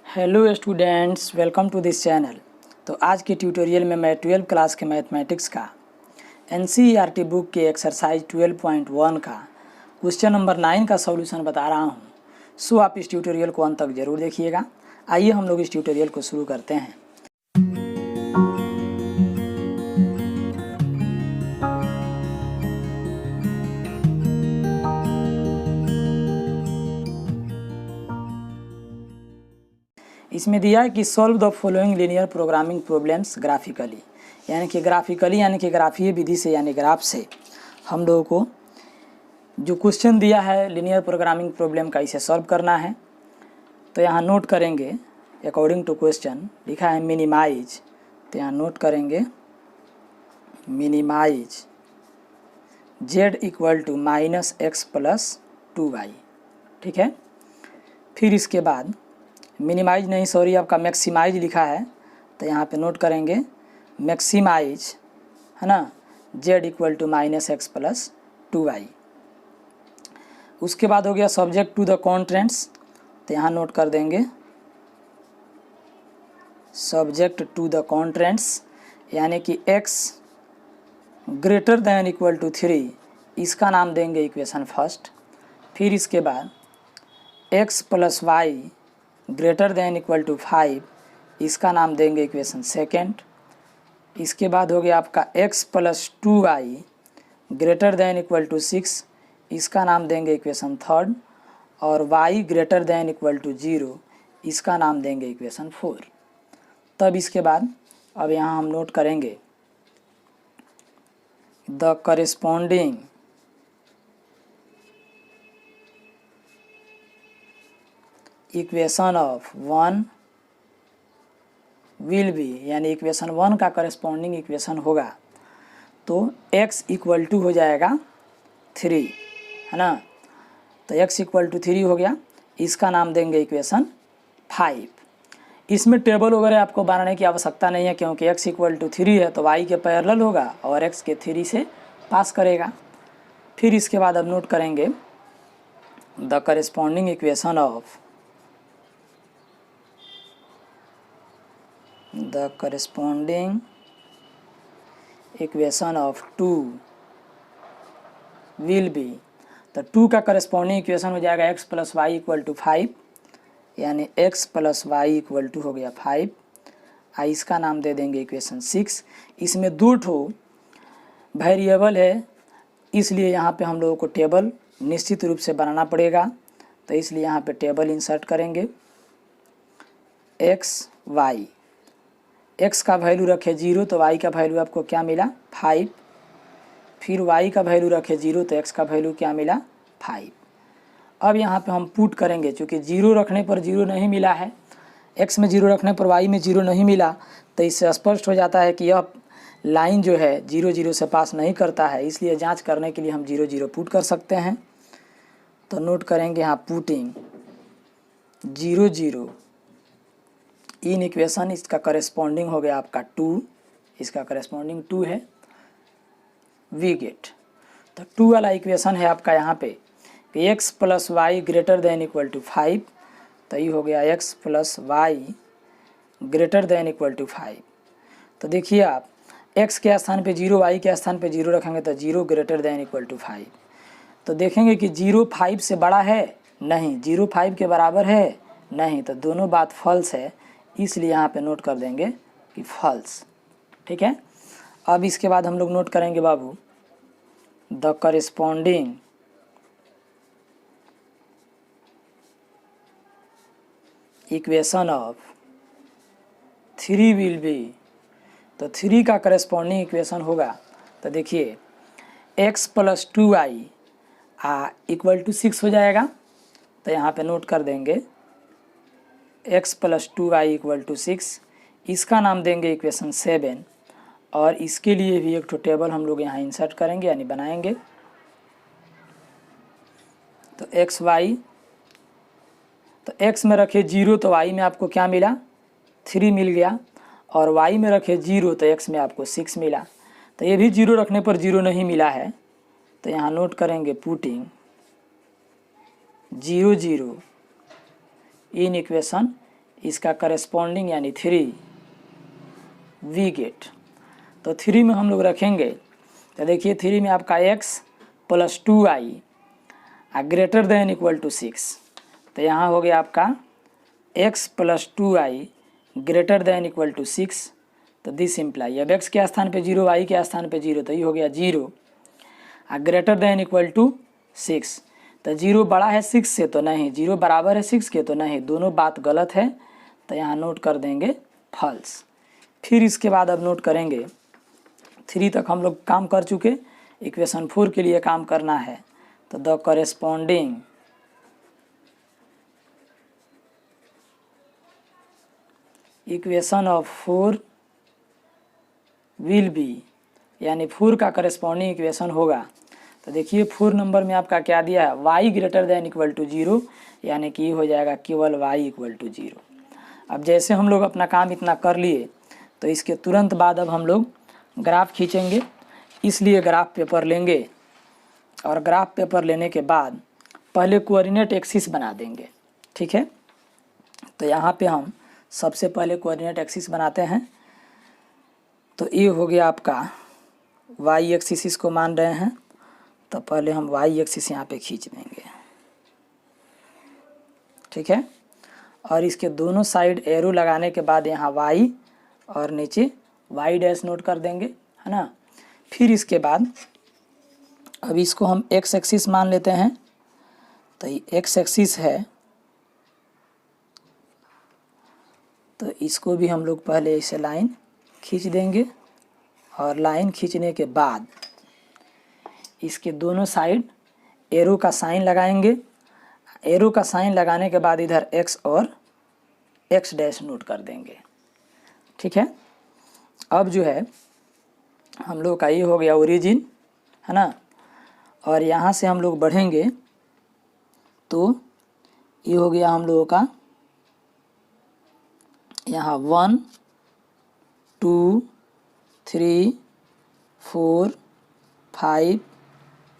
Hello students, welcome to this channel. तो आज के ट्यूटोरियल में मैं 12 क्लास के मैथमेटिक्स का एनसीईआरटी बुक के एक्सरसाइज 12.1 का क्वेश्चन नंबर 9 का सॉल्यूशन बता रहा हूं। सो आप इस ट्यूटोरियल को अंत तक जरूर देखिएगा। आइए हम लोग इस ट्यूटोरियल को शुरू करते हैं। इसमें दिया है कि solve the following linear programming problems graphically, यानी कि ग्राफीय विधि से यानी ग्राफ से हम लोगों को जो क्वेश्चन दिया है लीनियर प्रोग्रामिंग प्रॉब्लम का इसे सॉल्व करना है। तो यहाँ नोट करेंगे अकॉर्डिंग टू क्वेश्चन लिखा है मिनिमाइज। तो यहाँ नोट करेंगे minimise z equal to -x + 2y। ठीक है, फिर इसके बाद मिनिमाइज नहीं सॉरी आपका मैक्सिमाइज लिखा है। तो यहाँ पे नोट करेंगे मैक्सिमाइज, है ना, z equal to -x + 2y। उसके बाद हो गया सब्जेक्ट टू द कॉन्स्टेंट्स। तो यहाँ नोट कर देंगे सब्जेक्ट टू द कॉन्स्टेंट्स, यानी कि x greater than equal to 3, इसका नाम देंगे इक्वेशन फर्स्ट। फिर इसके बाद x + y greater than equal to 5, इसका नाम देंगे इक्वेशन सेकेंड। इसके बाद हो गया आपका x + 2y greater than equal to 6, इसका नाम देंगे इक्वेशन थर्ड। और y greater than equal to 0, इसका नाम देंगे इक्वेशन 4। तब इसके बाद अब यहाँ हम नोट करेंगे the corresponding equation of 1 will be, यानी इक्वेशन 1 का करेस्पॉन्डिंग इक्वेशन होगा तो x इक्वल टू हो जाएगा 3, है ना। तो x इक्वल टू 3 हो गया, इसका नाम देंगे इक्वेशन 5। इसमें टेबल वगैरह आपको बनाने की आवश्यकता नहीं है, क्योंकि x इक्वल टू 3 है तो y के पैरेलल होगा और x के 3 से पास करेगा। फिर इसके बाद अब नोट करेंगे the corresponding equation of the corresponding equation of 2 will be, तो 2 का करस्पॉन्डिंग इक्वेशन हो जाएगा x + y इक्वल टू 5, यानी x + y इक्वल टू हो गया 5। इसका नाम दे देंगे इक्वेशन 6। इसमें 2 ठो वेरिएबल है, इसलिए यहाँ पे हम लोगों को टेबल निश्चित रूप से बनाना पड़ेगा। तो इसलिए यहाँ पे टेबल इंसर्ट करेंगे x y, x का वैल्यू रखे 0 तो y का वैल्यू आपको क्या मिला 5। फिर y का वैल्यू रखे 0 तो x का वैल्यू क्या मिला 5। अब यहाँ पे हम पुट करेंगे, चूँकि 0 रखने पर 0 नहीं मिला है, x में 0 रखने पर y में 0 नहीं मिला, तो इससे स्पष्ट हो जाता है कि यह लाइन जो है 0 0 से पास नहीं करता है। इसलिए जांच करने के लिए हम 0 0 पुट कर सकते हैं। तो नोट करेंगे यहाँ पुटिंग 0 0 इन इक्वेशन, इसका करेस्पॉन्डिंग हो गया आपका 2, इसका करेस्पॉन्डिंग 2 है, वी गेट। तो 2 वाला इक्वेशन है आपका यहाँ पे कि x + y greater than equal to 5। तो ये हो गया x + y greater than equal to 5। तो देखिए आप x के स्थान पे 0, y के स्थान पे 0 रखेंगे तो 0 ग्रेटर दैन इक्वल टू 5। तो देखेंगे कि 0 5 से बड़ा है नहीं, 0 5 के बराबर है नहीं, तो दोनों बात फॉल्स है, इसलिए यहाँ पे नोट कर देंगे कि फॉल्स। ठीक है, अब इसके बाद हम लोग नोट करेंगे बाबू the corresponding equation of 3 will be. तो 3 का करेस्पॉन्डिंग इक्वेशन होगा, तो देखिए x + 2y इक्वल टू 6 हो जाएगा। तो यहाँ पे नोट कर देंगे x + 2y इक्वल टू 6, इसका नाम देंगे इक्वेशन 7। और इसके लिए भी एक तो टेबल हम लोग यहाँ इंसर्ट करेंगे यानी बनाएंगे। तो x y, तो x में रखे 0 तो y में आपको क्या मिला 3 मिल गया, और y में रखे 0 तो x में आपको 6 मिला। तो ये भी 0 रखने पर 0 नहीं मिला है, तो यहाँ नोट करेंगे पुटिंग 0 0 इन इक्वेशन इसका करेस्पॉन्डिंग यानी 3 वी गेट। तो 3 में हम लोग रखेंगे तो देखिए 3 में आपका x plus 2i greater than equal to 6। तो यहाँ हो गया आपका x plus 2i greater than equal to 6। तो दिस इम्प्लाई अब x के स्थान पे 0 y के स्थान पे 0 तो ये हो गया 0 ग्रेटर देन इक्वल टू 6। तो 0 बड़ा है 6 से तो नहीं, 0 बराबर है 6 के तो नहीं, दोनों बात गलत है। तो यहाँ नोट कर देंगे फॉल्स। फिर इसके बाद अब नोट करेंगे 3 तक हम लोग काम कर चुके, इक्वेशन 4 के लिए काम करना है। तो the corresponding equation of 4 will be, यानी 4 का करेस्पॉन्डिंग इक्वेशन होगा। तो देखिए 4 नंबर में आपका क्या दिया है, y greater than equal to 0, यानी कि हो जाएगा केवल y इक्वल टू 0। अब जैसे हम लोग अपना काम इतना कर लिए तो इसके तुरंत बाद अब हम लोग ग्राफ खींचेंगे, इसलिए ग्राफ पेपर लेंगे और ग्राफ पेपर लेने के बाद पहले कोऑर्डिनेट एक्सिस बना देंगे। ठीक है, तो यहाँ पे हम सबसे पहले कोऑर्डिनेट एक्सिस बनाते हैं। तो ये हो गया आपका y एक्सिस, इसको मान रहे हैं तो पहले हम y एक्सिस यहाँ पे खींच देंगे। ठीक है, और इसके दोनों साइड एरो लगाने के बाद यहाँ y और नीचे y डैश नोट कर देंगे, है ना। फिर इसके बाद अब इसको हम x एक्सिस मान लेते हैं। तो ये x एक्सिस है तो इसको भी हम लोग पहले इसे लाइन खींच देंगे और लाइन खींचने के बाद इसके दोनों साइड एरो का साइन लगाएंगे। एरो का साइन लगाने के बाद इधर x और x डैश नोट कर देंगे। ठीक है, अब जो है हम लोग का ये हो गया ओरिजिन, है ना। और यहाँ से हम लोग बढ़ेंगे तो ये हो गया हम लोगों का यहाँ 1 2 3 4 5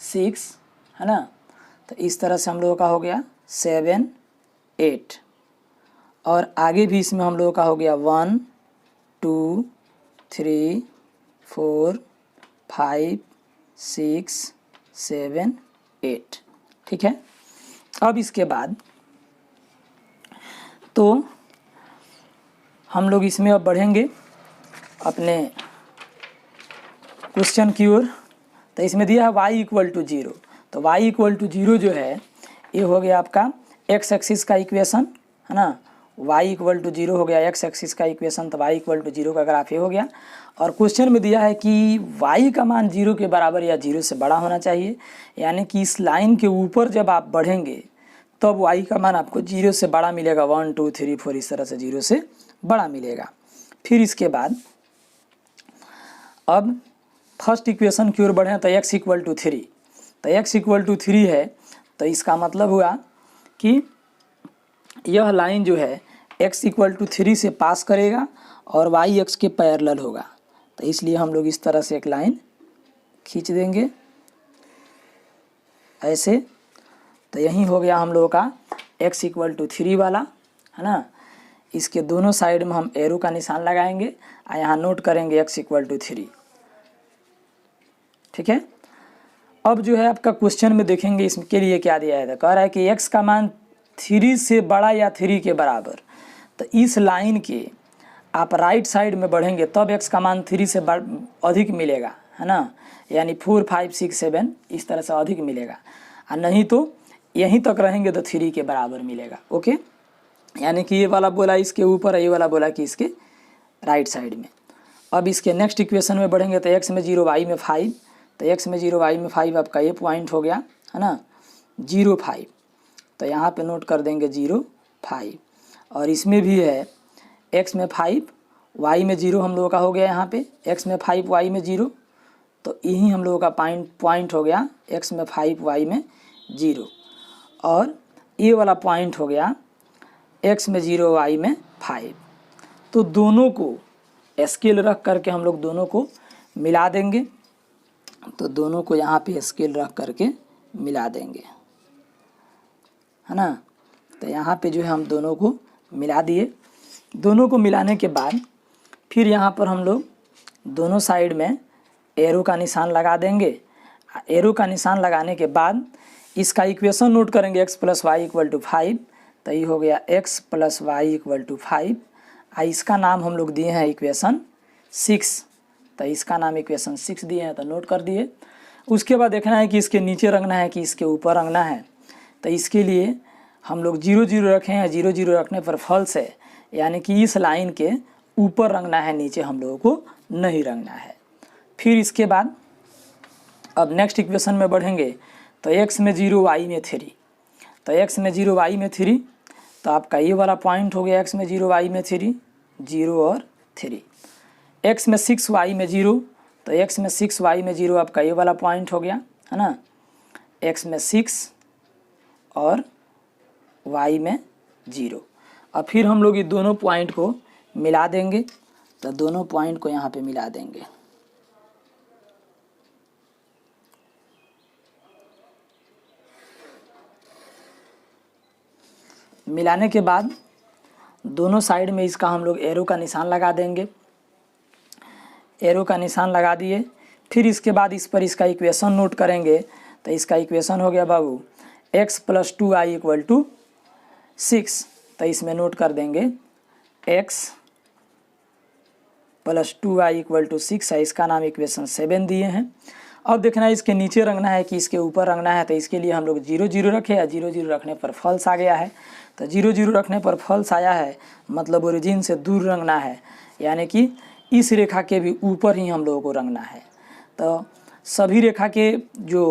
6, है ना। तो इस तरह से हम लोगों का हो गया 7 8, और आगे भी इसमें हम लोगों का हो गया 1 2 3 4 5 6 7 8। ठीक है, अब इसके बाद तो हम लोग इसमें अब बढ़ेंगे अपने क्वेश्चन की ओर। तो इसमें दिया है y इक्वल टू 0। तो y इक्वल टू 0 जो है ये हो गया आपका x एक्सिस का इक्वेशन, है ना। y इक्वल टू 0 हो गया x एक्सिस का इक्वेशन, तो y इक्वल टू 0 का ग्राफ ये हो गया। और क्वेश्चन में दिया है कि y का मान 0 के बराबर या 0 से बड़ा होना चाहिए, यानी कि इस लाइन के ऊपर जब आप बढ़ेंगे तब y का मान आपको 0 से बड़ा मिलेगा, 1 2 3 4 इस तरह से 0 से बड़ा मिलेगा। फिर इसके बाद अब फर्स्ट इक्वेशन की ओर बढ़ें तो x इक्वल टू 3। तो x इक्वल टू 3 है तो इसका मतलब हुआ कि यह लाइन जो है x इक्वल टू 3 से पास करेगा और y x के पैरेलल होगा। तो इसलिए हम लोग इस तरह से एक लाइन खींच देंगे ऐसे। तो यही हो गया हम लोगों का x इक्वल टू 3 वाला, है ना। इसके दोनों साइड में हम एरो का निशान लगाएंगे और यहाँ नोट करेंगे x इक्वल टू 3। ठीक है, अब जो है आपका क्वेश्चन में देखेंगे इसके लिए क्या दिया है। तो कह रहा है कि x का मान 3 से बड़ा या 3 के बराबर। तो इस लाइन के आप राइट साइड में बढ़ेंगे तब x का मान 3 से अधिक मिलेगा, है ना। यानी 4 5 6 7 इस तरह से अधिक मिलेगा, और नहीं तो यहीं तक रहेंगे तो 3 के बराबर मिलेगा। ओके, यानी कि ये वाला बोला इसके ऊपर, ये वाला बोला कि इसके राइट साइड में। अब इसके नेक्स्ट इक्वेशन में बढ़ेंगे तो x में 0 y में 5। तो x में 0 y में 5 आपका ये पॉइंट हो गया, है ना, 0 5। तो यहाँ पे नोट कर देंगे 0 5। और इसमें भी है x में 5 y में 0 हम लोगों का हो गया यहाँ पे, x में 5 y में 0। तो यही हम लोगों का पॉइंट हो गया x में 5 y में 0, और ये वाला पॉइंट हो गया x में 0 y में 5। तो दोनों को स्केल रख करके हम लोग दोनों को मिला देंगे। तो दोनों को यहाँ पे स्केल रख करके मिला देंगे, है ना। तो यहाँ पे जो है हम दोनों को मिला दिए। दोनों को मिलाने के बाद फिर यहाँ पर हम लोग दोनों साइड में एरो का निशान लगा देंगे। एरो का निशान लगाने के बाद इसका इक्वेशन नोट करेंगे x + y = 5। तो ये हो गया x + y = 5। इसका नाम हम लोग दिए हैं इक्वेशन 6। तो इसका नाम इक्वेशन 6 दिए हैं, तो नोट कर दिए। उसके बाद देखना है कि इसके नीचे रंगना है कि इसके ऊपर रंगना है। तो इसके लिए हम लोग 0 0 रखे हैं। 0 0 रखने पर फॉल्स है, यानी कि इस लाइन के ऊपर रंगना है, नीचे हम लोगों को नहीं रंगना है। फिर इसके बाद अब नेक्स्ट इक्वेशन में बढ़ेंगे। तो x में 0 y में 3। तो x में 0 y में 3, तो आपका ये वाला पॉइंट हो गया x में 0 y में 3, 0 और 3। x में 6 y में 0, तो x में 6 y में 0 आपका ये वाला पॉइंट हो गया, है ना। x में 6 और y में 0। अब फिर हम लोग ये दोनों पॉइंट को मिला देंगे। तो दोनों पॉइंट को यहाँ पे मिला देंगे। मिलाने के बाद दोनों साइड में इसका हम लोग एरो का निशान लगा देंगे। एरो का निशान लगा दिए। फिर इसके बाद इस पर इसका इक्वेशन नोट करेंगे। तो इसका इक्वेशन हो गया बाबू x + 2y = 6। तो इसमें नोट कर देंगे x + 2y = 6 है। इसका नाम इक्वेशन 7 दिए हैं। अब देखना है इसके नीचे रंगना है कि इसके ऊपर रंगना है। तो इसके लिए हम लोग 0 0 रखे हैं। 0 0 रखने पर फॉल्स आ गया है। तो 0 0 रखने पर फॉल्स आया है, मतलब ओरिजिन से दूर रंगना है, यानी कि इस रेखा के भी ऊपर ही हम लोगों को रंगना है। तो सभी रेखा के जो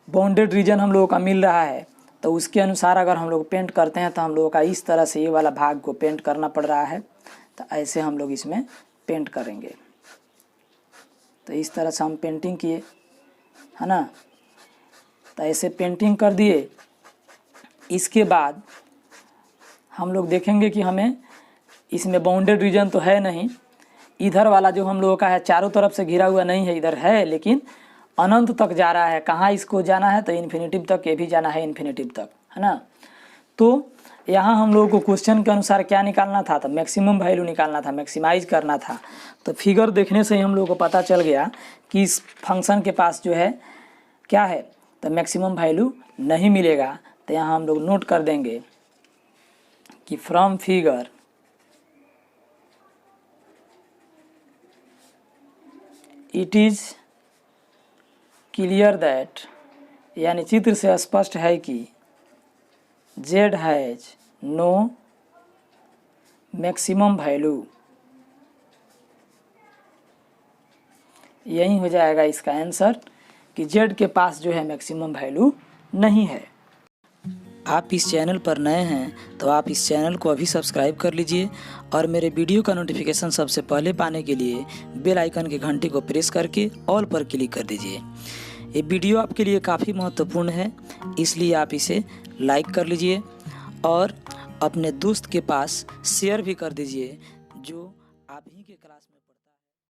बाउंडेड रीजन हम लोगों का मिल रहा है, तो उसके अनुसार अगर हम लोग पेंट करते हैं तो हम लोगों का इस तरह से ये वाला भाग को पेंट करना पड़ रहा है। तो ऐसे हम लोग इसमें पेंट करेंगे। तो इस तरह से हम पेंटिंग किए, है ना। तो ऐसे पेंटिंग कर दिए। इसके बाद हम लोग देखेंगे कि हमें इसमें बाउंडेड रीजन तो है नहीं। इधर वाला जो हम लोगों का है चारों तरफ से घिरा हुआ नहीं है, इधर है, लेकिन अनंत तक जा रहा है। कहाँ इसको जाना है? तो इन्फिनिटिव तक, ये भी जाना है इन्फिनिटिव तक, है ना। तो यहाँ हम लोगों को क्वेश्चन के अनुसार क्या निकालना था? तो मैक्सिमम वैल्यू निकालना था, मैक्सिमाइज करना था। तो फिगर देखने से ही हम लोगों को पता चल गया कि इस फंक्शन के पास जो है क्या है, तो मैक्सिमम वैल्यू नहीं मिलेगा। तो यहाँ हम लोग नोट कर देंगे कि from figure it is clear that, यानी चित्र से स्पष्ट है कि z has no maximum value. यही हो जाएगा इसका आंसर कि z के पास जो है मैक्सिमम वैल्यू नहीं है। आप इस चैनल पर नए हैं तो आप इस चैनल को अभी सब्सक्राइब कर लीजिए और मेरे वीडियो का नोटिफिकेशन सबसे पहले पाने के लिए बेल आइकन की घंटी को प्रेस करके ऑल पर क्लिक कर दीजिए। ये वीडियो आपके लिए काफ़ी महत्वपूर्ण है, इसलिए आप इसे लाइक कर लीजिए और अपने दोस्त के पास शेयर भी कर दीजिए जो आप ही के क्लास में